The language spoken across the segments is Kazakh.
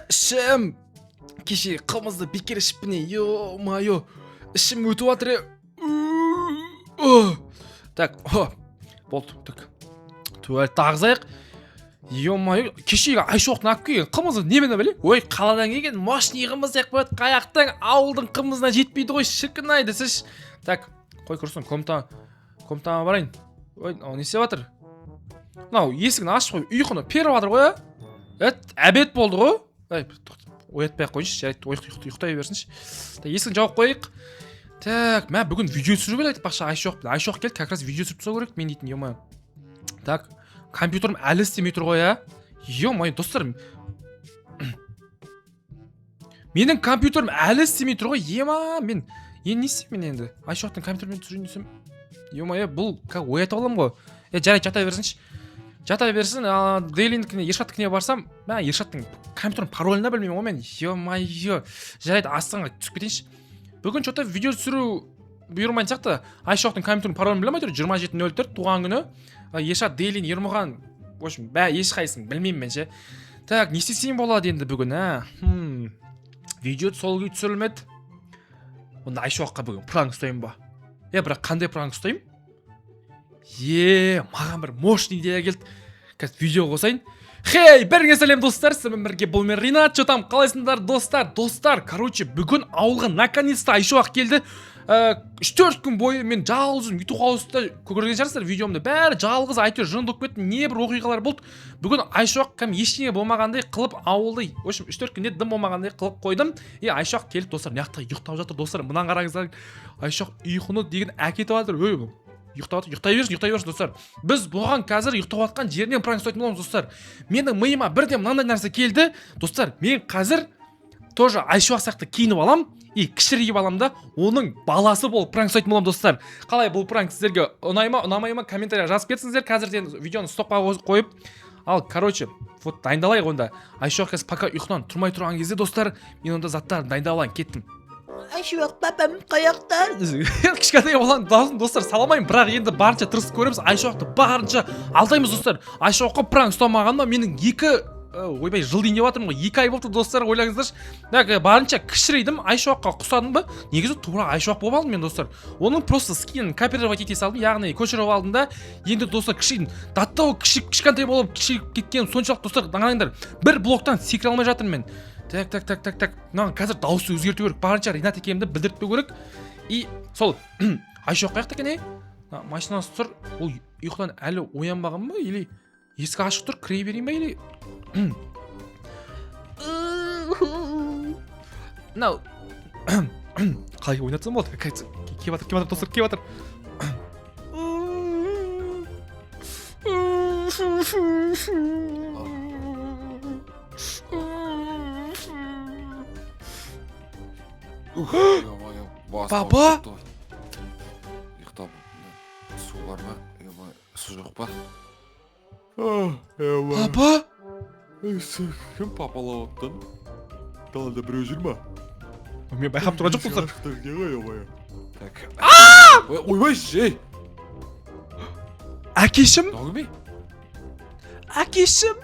ішім кеше қымызды бекер ішіппіне, ё-майо, ішім өтіп жатыр. Так, болды, так. Туалетті ағызайық. Ё-майо, кешегі Айшоқтың алып келген қымызы немене біле? Ой, қаладан келген мощный қымыз сияқты болады. Қаяқтың ауылдың қымызына жетпейді ғой, шіркін-ай десеш. Так, қой құрсын, комнатама барайын. Ой, не істеп жатыр? Мынау есігін ашып қойып, ұйқыны періп жатыр ғой, әбет болды ғой. Оятпай-ақ қойыншы, жарайды, ұйықтай берсінші. Есігін жауып қойық. Так, мен бүгін видео түсіру керек айтпақшы Айшоқ келді, как раз видео түсіріп тастау керек мен дейтін, ё-майо. Так, компьютерім әлі істемей тұр ғой, ё-майо, достар. Менің компьютерім әлі істемей тұр ғой, мен не істеймін енді? Айшоқтың компьютермен түсірейін десем, ё-майо, бұл оятып алам ғой. Жарайды, жата берсінші. Жата берсін, Дейлиндікіне, Ершаттікіне барсам, мен Ершаттың компьютердің паролына білмеймін ғой мен. Ё-майо, жарайды, астыңға түсіп кетейінші. Бүгін что-то видео түсіру бұйырмайын сияқты. Айшоқтың компьютердің паролын білемей тұр, 27.04 туған күні. Ершат, Дейлин, Ермұған, в общем, ешқайсың білмеймін мен ше. Так, не істесем болады енді бүгін, Видео сол күй түсірілмеді. Онда Айшоққа бүгін пранк ұстайын ба? Бірақ қандай пранк ұстайым? Маған бір мощный идея келді. Қазір видео қосайын. Хей, бәріңе сәлем достар, сізбен бірге бұл мен Ринат. Что-там, қалайсыңдар достар? Короче, бүгін ауылға наконец-то Айшоқ келді. 3-4 күн бойы мен жалғызым YouTube қауысында көрген шығарсыздар видеомда. Бәрі жалғыз айтыр жынды болып кетті. Не бір оқиғалар болды. Бүгін Айшоқ ештеңе болмағандай қылып ауылды, в общем, 3-4 күнде дым болмағандай қылып қойдым. Айшоқ келді достар, мынаяқта ұйықтап жатыр достар. Мынаны қараңыздар. Айшоқ ұйқыны деген әкетіп жатыр. Ұйықтай берсін достар. Біз бұған қазір ұйықтап жатқан жерінен пранк ұстайтын боламыз достар. Менің миыма бірден мынандай нәрсе келді. Достар, мен қазір тоже Айшоқ сияқты киініп алам и кішірейіп алам да, оның баласы болып пранк ұстайтын болам достар. Қалай бұл пранк сіздерге ұнай ма, ұнамай ма, комментария жазып кетсіңіздер. Қазірден видеоны стопқа қойып. Ал, короче, вот дайындалайық онда. Айшоқ қазір пока ұйқынан тұрмай тұрған кезде достар, мен онда заттарын дайындалайын, кеттім. Айшоқ папам қаяқта? Кішкентай болған даусын достар саламайын, бірақ енді барынша тырысып көреміз. Айшоқты барынша алдаймыз достар. Айшоққа пранк ұстамағаныма менің ойбай жыл дейін деп жатырмын ғой, 2 ай болды достар, ойлаңыздаршы. Барынша кішірейдім, Айшоққа құсадым ба? Негізі тура Айшоқ болып алдым мен достар. Оның просто скинін копировать ете салдым, яғни көшіріп алдым да. Енді достар кішірейдім. Даттау кішкентай болып кішіріп кеткенім соншалық достар, даңғайыңдар. Bir блоктан секіре алмай жатырмын мен. Так. Мынаған қазір дауысты өзгерту керек. Барынша Ринат екенімді білдіртпеу керек. И сол Айшоқ қаяқта екен, машинасы тұр. Ол ұйқыдан әлі оянбаған ба? Или есік ашық тұр, кіре берейін ба? Или мынау қалай ойнатсам болады? Кеп жатыр достар, кеп жатыр. Папа? Ұйықтап, су бар ма? Су жоқ па? Папа? Кім папалап оттан? Далада біреу жүр ма? Мен байқап тұрған жоқ достар. Ойбай, жей! Әкешім? Нағылмей? Әкешім?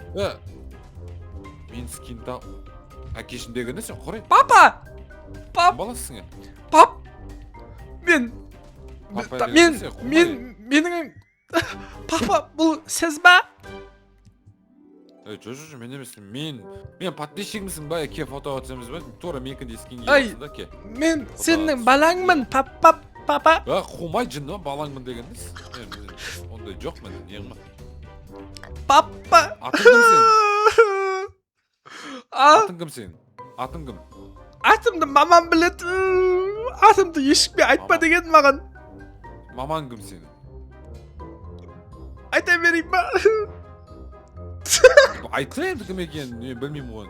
Мен скинда әкешім дегенде сен құрай? Папа! Баласың е? Пап! Менің... Папа, бұл сіз ба? Жо, мен емесін. Мен подписчигімсің ба? Ке фото атсамыз ба? Тура менкінде скинге жатсың да ке. Мен сенің балаңмын, папа. Қумай жынды балаңмын дегендес. Ондай жоқ мен, ең ма? Папа! Атың кім сен? Атың кім? Атымды мамам біледі. Атымды ешкімге айтпа деген маған. Мамаң кім сені? Айта берейін ба? Айтайын кім екен, білмеймін ғой.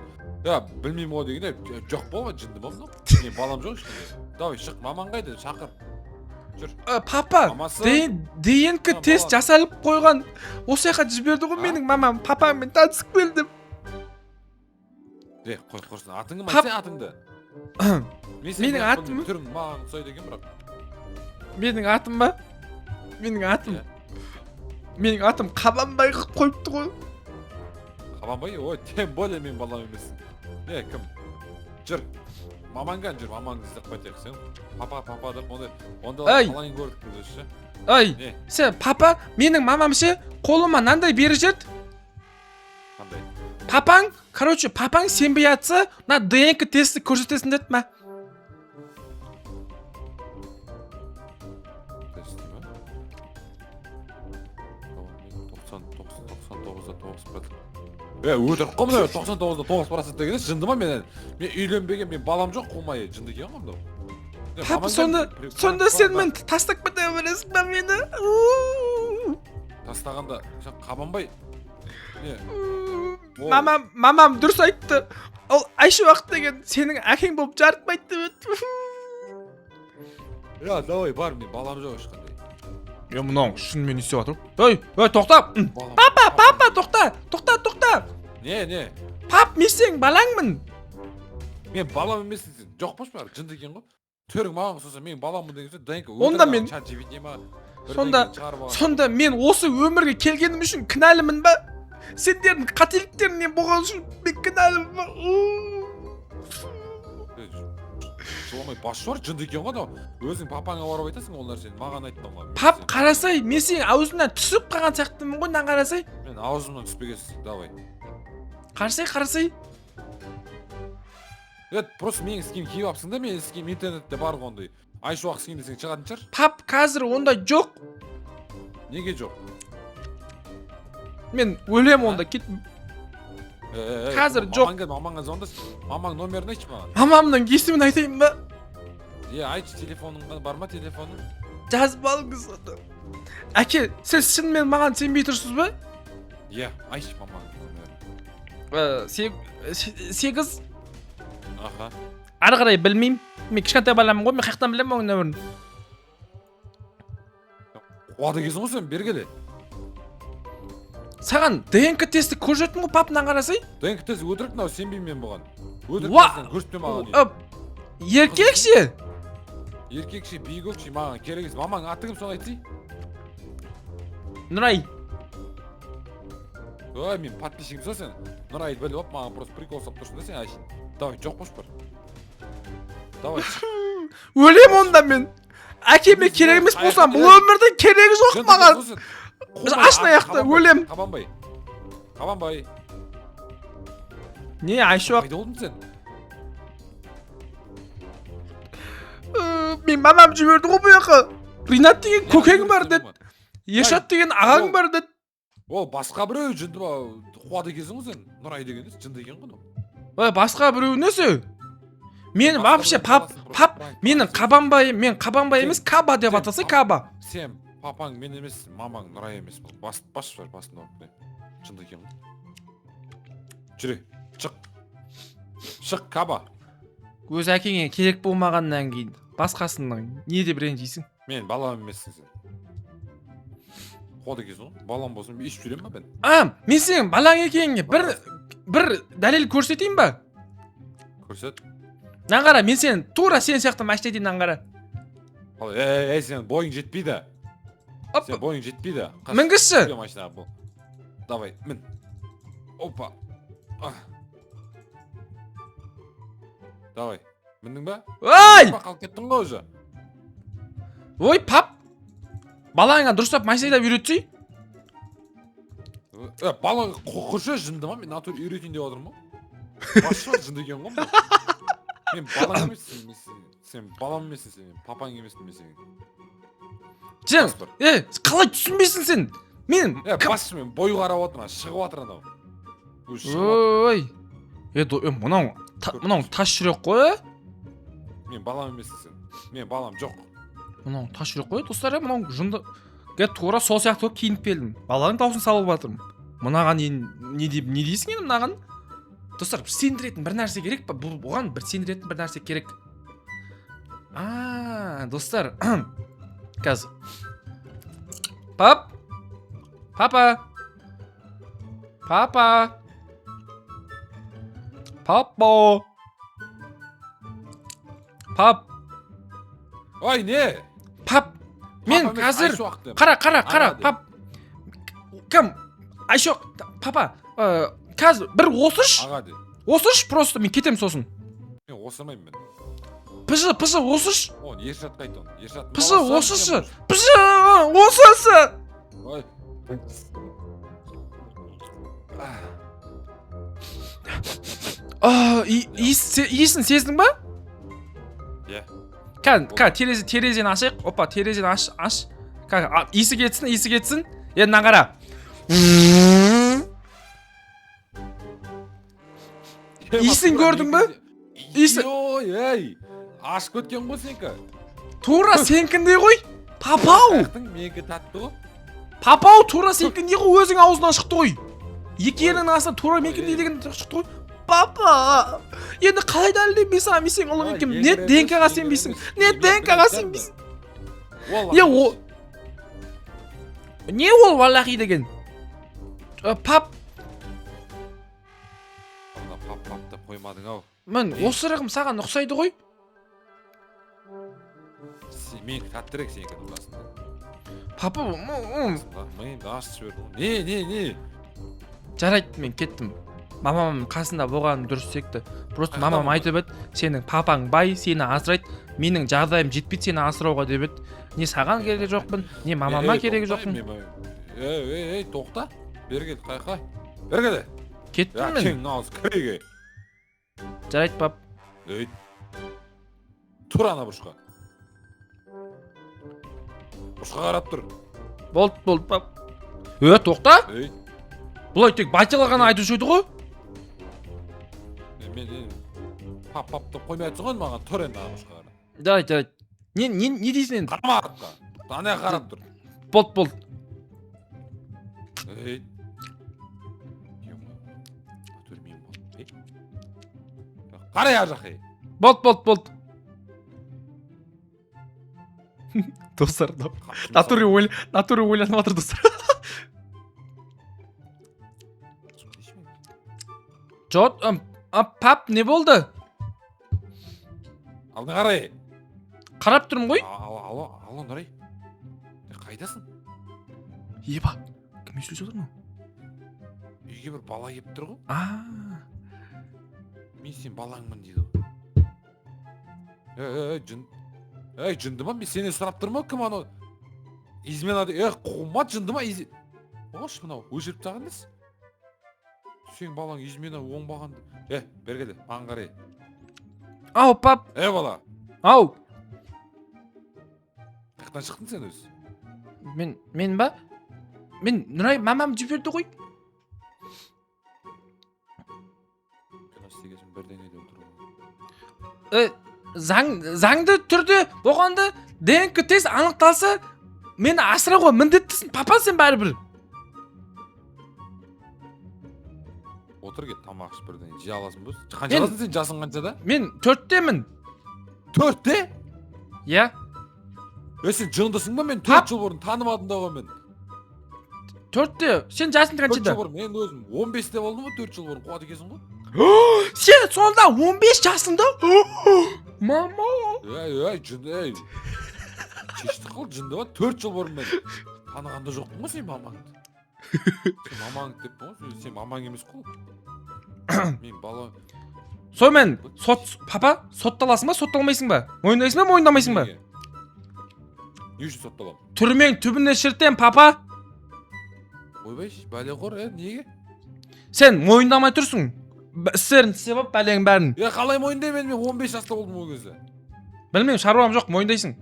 Білмеймін ғой дегенде, жоқ болма, жынды болма. Мен балам жоқ ішінде. Давай, шық, мамаң қайда, шақыр. Жүр. Папа, дейінкі тест жасалып қойған. Осы яқа жіберді ғой менің мамам. Папаммен танысып келдім. Қой құрсын, атың кім айтсай атыңды? Менің атым? Түрін маған ұқсайды екен бірақ. Менің атым ба? Менің атым Қабанбай қойыпты ғой. Қабанбай, ой, тем более мен балам емессің. Не, кім? Жүр. Маманган жүр, мамаңды іздеп қайтайық сен. Папа деп, онда Ай. қалайын көрдік өзі. Ой, Не? сен папа, менің мамам ше қолыма мынандай беріп жүрді. Қандай? Папаң, короче, папаң сенбей жатса, мына ДНК тесті көрсетесің деді ма? Тесті ма? 99%. Өтірік қой мынау 99% деген жынды ма мен үйленбеген, мен балам жоқ қылмай жынды екен ғой мынау. Папа, сонда сен мен тастап кете бересің ба мені? Тастағанда сен Қабанбай. Не? Мамам дұрыс айтты. Ол Айшуақ деген сенің әкең болып жарытпайды деп еді. Я, давай бар, мен балам жоқ ешқандай. Мынау шынымен істеп жатыр. Ой, тоқта. Папа, Папа, тоқта. Не? Пап, мен сенің балаңмын. Мен балам емессің сен. Жоқ бош бар, жынды екен ғой. Төрің маған соса мен баламмын деген сөз ДНК. Онда мен- Сонда мен осы өмірге келгенім үшін кінәлімін ба? Сендердің қателіктеріңнен болған үшін мен кінәлімін ба? Жоламай басы бар, жынды екен ғой да. Өзің папаңа барып айтасың ол нәрсені, маған айтпа ғой. Пап, қарасай, мен сенің аузыңнан түсіп қалған сияқтымын ғой, мынаны қарасай. Мен аузымнан түспегенсің, давай. Қарасай. Просто менің ским киіп апсың да, мен ским интернетте бар ғой ондай. Айшуақ ским десең шығатын шығар. Пап, қазір ондай жоқ. Неге жоқ? Мен өлем онда, кет. Қазір жоқ. Мамаңа звондас. Мамаң номерін айтшы маған. Мамамның есімін айтайын ба? Айтшы, телефоныңда бар ма телефоның? Жазып алыңыз оны. Әке, сіз шынымен маған сенбей тұрсыз ба? Айтшы мамаңның номерін. 8. Аха. Ары қарай білмеймін. Мен кішкентай баламын ғой, мен қаяқтан білемін оның нөмірін. Қуады кезің ғой сен, бергеле. Саған ДНК тесті көрсеттім ғой, пап, мынаны қарасай. ДНК тесті өтірік мынау, сенбеймін мен бұған. Өтірік Уа! тестін көрсетпе маған дейді. Еркек ше. Еркек ше, бейгөк ше, маған керек емес. Мамаң аты кім соны айтсай? Нұрай. Ой, мен подписчигім со сен. Нұрайды біліп алып, маған просто прикол сап тұрсың да сен айшын. Давай, жоқ бош бар. Давай. Өлем онда мен. Әкеме керек емес болсам, бұл өмірде керегі жоқ маған. Ашын аяқты, өлем. Қабанбай. Не, Айшуақ? Қайда болдың сен? Мен мамам жіберді ғой бұл жаққа. Ринат деген көкең бар деді. Ешат деген ағаң бар деді. Ол басқа біреу жынды ба, қуады кезің ғой сен. Нұрай деген жынды екен ғой. Ой, басқа біреу несі? Мен вообще пап, менің Қабанбайым, мен Қабанбай емес, Каба деп атасы, Каба. Сен папаң мен емес, мамаң Нұрай емес. Басы бар, басында орып. Жынды екен ғой. Жүре, шық Каба. Өз әкеңе керек болмағаннан кейін басқасының не деп ренжисің? Мен балам емессің сен. Қуады кезің ғой, балам болсын, еш жүрем ба мен? Мен сенің балаң екеніңе бір дәлел көрсетейін ба? Көрсет. Нан қара, мен сен тура сен сияқты машина етейін, нан қара. Сен бойың жетпейді. Сен бойың жетпейді. Мінгізші. Машина бұл. Давай, мін. Опа. Давай, міндің ба? Ой! Қалып кеттің ғой өзі. Ой, пап! Балаңа дұрыстап машина үйретсей? Балаң құршы жынды ма? Мен натур үйретейін деп отырмын ма? Басы бар жынды екен ғой. Мен балаң емессің, сен балам емессің сен, папаң емессің мен сенің. Сен, қалай түсінбейсің сен? Мен... Басы мен бойы қарап отырмын, шығып жатыр анау. Ой! Мынау тас жүрек қой? Мен балам емессің сен, мен балам жоқ. Мынау тас жүрек қой, достар, мынау жынды... Тура сол сияқты киініп келдім. Баланың даусын салып жатырмын. Мынаған не дейсің енді мынаған? Достар, сендіретін бір нәрсе керек па? Бұған бір сендіретін бір нәрсе керек. Достар, қазір. Пап! Папа! Пап! Ой, не? Пап! Мен қазір... Қара, пап! Кім? Айшоқ, папа! қазір бір осыш. Аға де. Осыш просто мен кетем сосын. Мен осырмаймын мен. Пыжы осыш. О, Ершат қайт оны. Ершат. Пыжы осышы. Пыжы осысы. Ой. Иісін сездің ба? Иә. Терезені ашайық. Опа, терезені аш. Иісі кетсін. Енді мына қара. Иісін көрдің бе? Иісі. Ой, ей. Ашып кеткен ғой сенікі. Тура сенкіндей ғой. Папау. Менікі татты ғой. Папау тура сенкіндей ғой, өзің аузынан шықты ғой. Екі ерінің астынан тура менкіндей деген шықты ғой. Папа. Енді қалай дәлелдеймін мен сен ұлың екенмін. Не ДНК-ға сенбейсің? Не ДНК-ға сенбейсің? Не ол валлахи деген? Пап. Пап деп қоймадың ау. Мен осырығым саған ұқсайды ғой. Менікі таттырек сенікі турасында. Папа, Мен ашып жібердім. Не? жарайды, мен кеттім. Мамам қасында болған дұрыс секті. Просто мамам айтып еді, сенің папаң бай, сені асырайды. Менің жағдайым жетпейді сені асырауға деп еді. Не саған керегі жоқпын, не мамама керегі жоқпын. Ей, тоқта. Бері кел, қай. Бері кел. Кеттім мен. Кең ауыз кіреге. Жарайды, пап. Ей. Тұр ана бұрышқа. Бұрышқа қарап тұр. Болды, пап. Тоқта. Ей. Бұлай тек байталар ғана айтушы еді ғой. Мен пап деп қоймай айтсың ғой маған, тұр енді ана бұрышқа қара. Жарайды. Не дейсің енді? Қарама артқа. Ана қарап тұр. Болды. Ей. Қарай ар жаққа. Болды. Достар, натуре ойланып отыр достар. Жот, пап, не болды? Алдына қарай. Қарап тұрмын ғой. Алло, Нұрай. Қайдасың? Еба, кім естіп жатыр ма? Үйге бір бала келіп тұр ғой. Мен сен балаңмын дейді ғой. Ей, жынды ма? Мен сені сұрап тұрма, кім ана? Измена де, қума жынды ма? Ош, мынау, өшіріп тағын дес. Сен балаң измена оңбағанды. Бер келді, маған қарай. Ау, пап. Бала. Ау. Қаяқтан шықтың сен өз? Мен ба? Мен Нұрай мамам жіберді ғой. Істегесін бірдеңе деп отырмын. Заңды түрде болғанда ДНК тест анықталса мені асырауға міндеттісің. Папа сен бәрібір. Отыр кет, тамақ ішіп бірдеңе жей аласың бөз. Қаншаласың сен, жасың қаншада? Мен 4-темін. 4-те? Иә. Сен жындысың ба? Мен 4 жыл бұрын танымадым да ғой мен. 4-те. Сен жасың 4 қаншада? жыл бұрын мен өзім 15-те болдым ғой, 4 жыл бұрын қуат екенсің ғой. Сен сонда 15 жасында? Мама. Жынды, чешті қыл, жынды ба? 4 жыл бұрын мен танығанда жоқпын ғой сен мамаңды. Сен мамаңды деп ғой, сен мамаң емес қой. Мен бала... Сонымен, папа, сотталасың ба, сотталмайсың ба? Мойындайсың ба, мойындамайсың ба? Не үшін сотталам? Түрмең түбіне шіртем, папа. Ойбай, бәлеқор, неге? Сен мойындамай тұрсың. Істерін істеп бәлең бәрін. Қалай мойындаймын, мен 15 жаста болдым ол кезде. Білмеймін, шаруам жоқ, мойындайсың.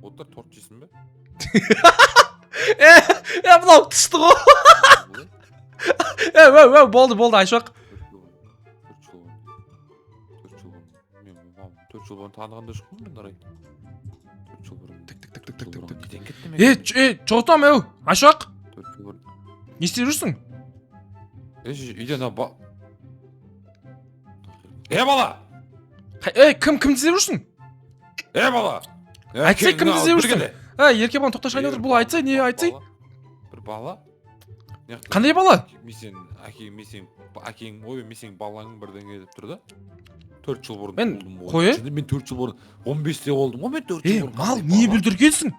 Отыр, торт жейсің бе? Бұлау түсті ғой. Болды, Айшуақ. 4 жыл бұрын танығанда жоқпын мен Нұрай. 4 жыл бұрын. Жоқтам, Айшуақ. 4 жыл бұрын. Не істеп жүрсің? Үйден бала. Бала! Кім істеп жүрсің? Бала! Айтсай, кім істеп жүрсің? Ерке балан тоқташайын отыр, бұл айтсай, не айтсай? Бір бала? Қандай бала? Әкең, ой, мен сен балаңың бірдеңе деп тұр да? 4 жыл бұрын мен болдым ғой. қойы? Мен 4 жыл бұрын 15-те болдым ғой, мен 4 жыл бұрын. Мал, не бүлдіргенсің?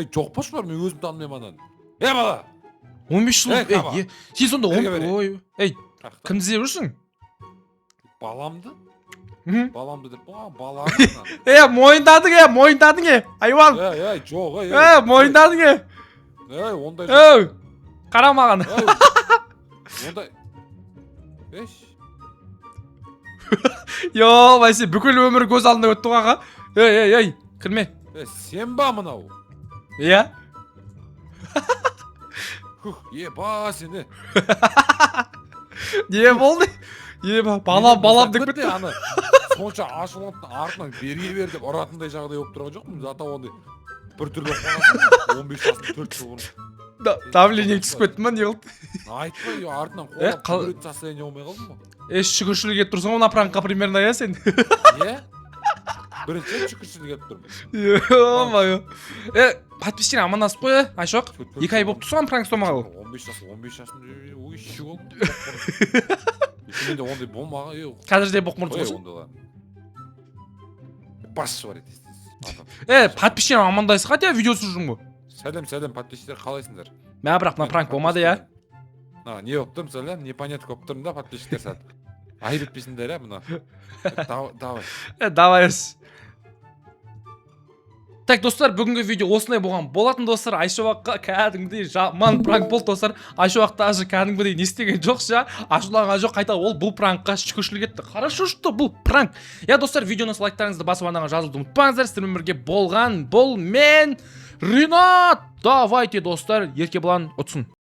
Жоқ па шылар, мен өзім танымаймын анан. бала. 15 жыл. Таба. Сен сонда Берге берейін. ой, кімді іздеп жүрсің? Баламды? Мхм. Баламды деп, балам. Мойындадың, айван. Жоқ, Мойындадың. ондай жоқ. Қара маған. Ондай. Еш. Сен бүкіл өмір көз алдында өтті аға. Кірме. Сен ба мынау? Иә? Ба сені. Не болды? Балам деп кетті. кетті. Аны сонша ашылып артынан берге бер деп ұратындай жағдай болып тұрған жоқпын. Зато ондай бір түрлі қаласың. 15 жасында 4 жыл бұрын. Давление түсіп кетті ма, не қылды? Айтпай, артынан қолап көретін состояние болмай қалдым ба? Шүкіршілік етіп тұрсың, оны пранкқа примерно, сен? Бірінші шүкіршілік етіп тұрмын. Подписчиктер амандасып қой, Айшоқ. 2 ай болып тұрсың пранк ұстамағалы. 15 жасында, ой, шүк олды. Менде ондай болмаған. Қазір де боқ мұрды болсын. Басшы бар еді. Подписчиктер амандасып қатя, видео түсірдің ғой. Сәлем, подписчиктер, қалайсыңдар? Мә, бірақ мына пранк болмады, я? Не болып тұрмын, сәлем, непонятно болып тұрмын да, подписчиктер сәл. Айып етпесіңдер, я, мұна. Давай. Давай. Так, достар, бүгінгі видео осындай болған болатын, достар. Айшуаққа кәдімгідей жаман пранк болды, достар. Айшуақта ажы кәдімгідей не істеген жоқ, ашуланған жоқ, қайта ол бұл пранкқа шүкіршілік етті. Хорошо, что бұл пранк. Достар, видеоны лайктарыңызды басып андаған жазылды ұмытпаңыздар. Сіздермен бірге болған бұл мен Ринат. Давайте, достар, Еркебұлан ұтсын.